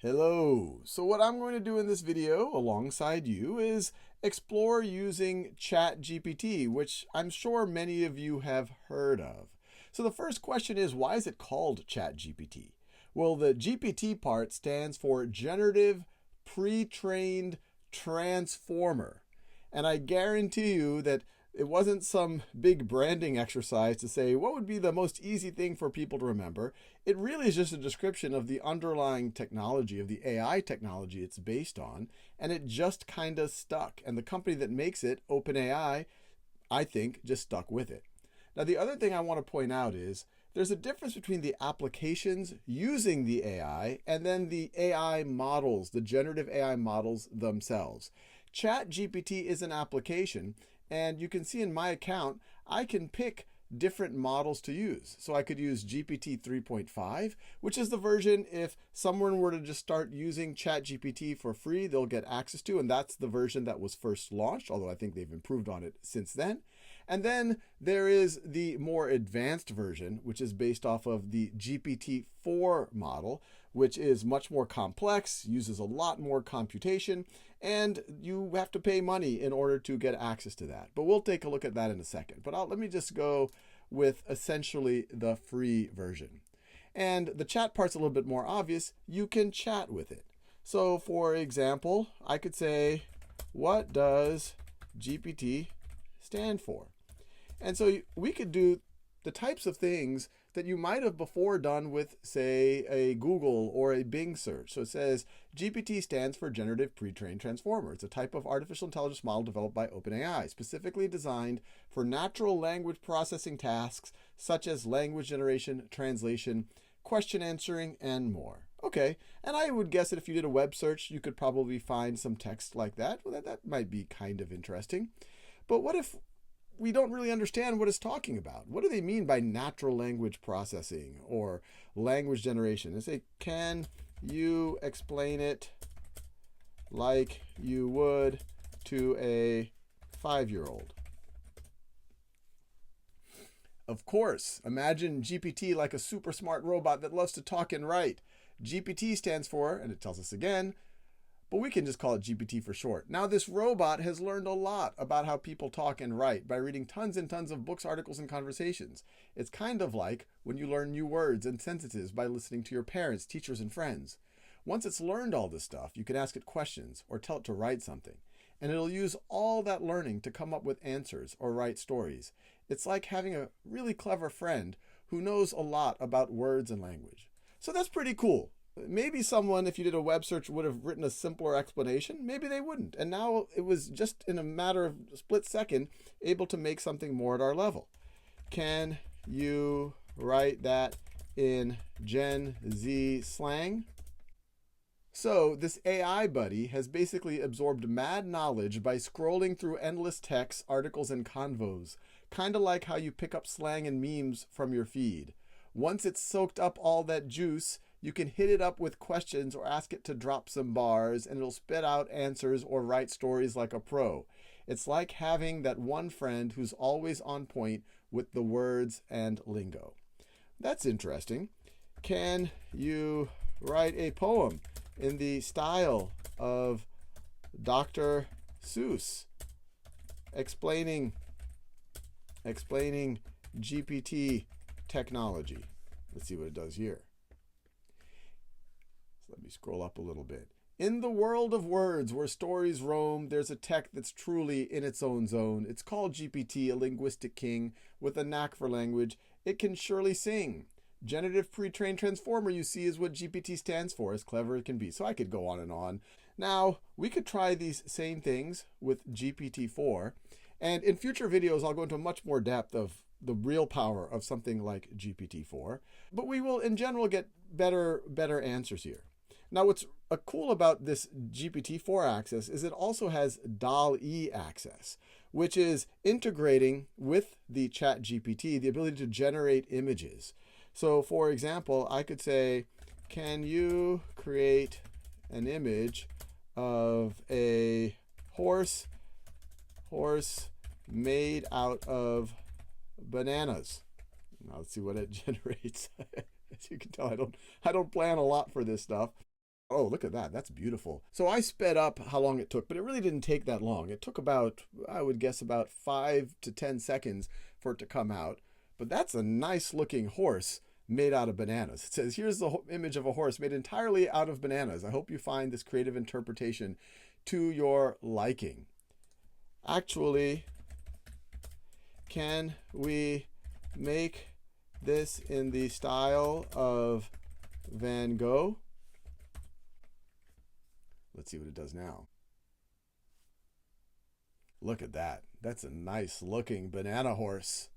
Hello. So what I'm going to do in this video alongside you is explore using ChatGPT, which I'm sure many of you have heard of. So the first question is, why is it called ChatGPT? Well, the GPT part stands for Generative Pre-trained Transformer. And I guarantee you that it wasn't some big branding exercise to say what would be the most easy thing for people to remember. It really is just a description of the underlying technology, of the AI technology it's based on, and it just kind of stuck. And the company that makes it, OpenAI, I think, just stuck with it. Now, the other thing I want to point out is there's a difference between the applications using the AI and then the AI models, the generative AI models themselves. ChatGPT is an application, and you can see in my account, I can pick different models to use. So I could use GPT 3.5, which is the version if someone were to just start using ChatGPT for free, they'll get access to, and that's the version that was first launched, although I think they've improved on it since then. And then there is the more advanced version, which is based off of the GPT-4 model, which is much more complex, uses a lot more computation, and you have to pay money in order to get access to that. But we'll take a look at that in a second. But let me just go with essentially the free version. And the chat part's a little bit more obvious. You can chat with it. So for example, I could say, what does GPT stand for? And so we could do the types of things that you might have before done with, say, a Google or a Bing search. So it says GPT stands for Generative Pre-trained Transformer. It's a type of artificial intelligence model developed by OpenAI, specifically designed for natural language processing tasks such as language generation, translation, question answering, and more. Okay, and I would guess that if you did a web search, you could probably find some text like that. Well, that might be kind of interesting. But what if we don't really understand what it's talking about? What do they mean by natural language processing or language generation? They say, can you explain it like you would to a 5-year-old? Of course, imagine GPT like a super smart robot that loves to talk and write. GPT stands for, and it tells us again, but we can just call it GPT for short. Now, this robot has learned a lot about how people talk and write by reading tons and tons of books, articles, and conversations. It's kind of like when you learn new words and sentences by listening to your parents, teachers, and friends. Once it's learned all this stuff, you can ask it questions or tell it to write something, and it'll use all that learning to come up with answers or write stories. It's like having a really clever friend who knows a lot about words and language. So that's pretty cool. Maybe someone, if you did a web search, would have written a simpler explanation. Maybe they wouldn't. And now it was just in a matter of a split second able to make something more at our level. Can you write that in Gen Z slang? So this AI buddy has basically absorbed mad knowledge by scrolling through endless texts, articles, and convos. Kind of like how you pick up slang and memes from your feed. Once it's soaked up all that juice, you can hit it up with questions or ask it to drop some bars, and it'll spit out answers or write stories like a pro. It's like having that one friend who's always on point with the words and lingo. That's interesting. Can you write a poem in the style of Dr. Seuss, explaining GPT technology? Let's see what it does here. Let me scroll up a little bit. In the world of words where stories roam, there's a tech that's truly in its own zone. It's called GPT, a linguistic king with a knack for language. It can surely sing. Generative Pre-trained Transformer, you see, is what GPT stands for, as clever as it can be. So I could go on and on. Now, we could try these same things with GPT-4. And in future videos, I'll go into much more depth of the real power of something like GPT-4. But we will, in general, get better answers here. Now, what's cool about this GPT-4 access is it also has DALL-E access, which is integrating with the ChatGPT the ability to generate images. So, for example, I could say, can you create an image of a horse made out of bananas? Now, let's see what it generates. As you can tell, I don't plan a lot for this stuff. Oh, look at that. That's beautiful. So I sped up how long it took, but it really didn't take that long. It took about, I would guess, about 5 to 10 seconds for it to come out. But that's a nice looking horse made out of bananas. It says, here's the image of a horse made entirely out of bananas. I hope you find this creative interpretation to your liking. Actually, can we make this in the style of Van Gogh? Let's see what it does now. Look at that. That's a nice looking banana horse.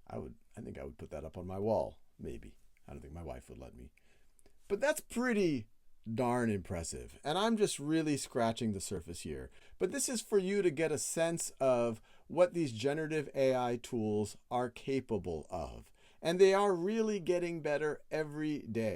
I think I would put that up on my wall, maybe. I don't think my wife would let me. But that's pretty darn impressive. And I'm just really scratching the surface here. But this is for you to get a sense of what these generative AI tools are capable of. And they are really getting better every day.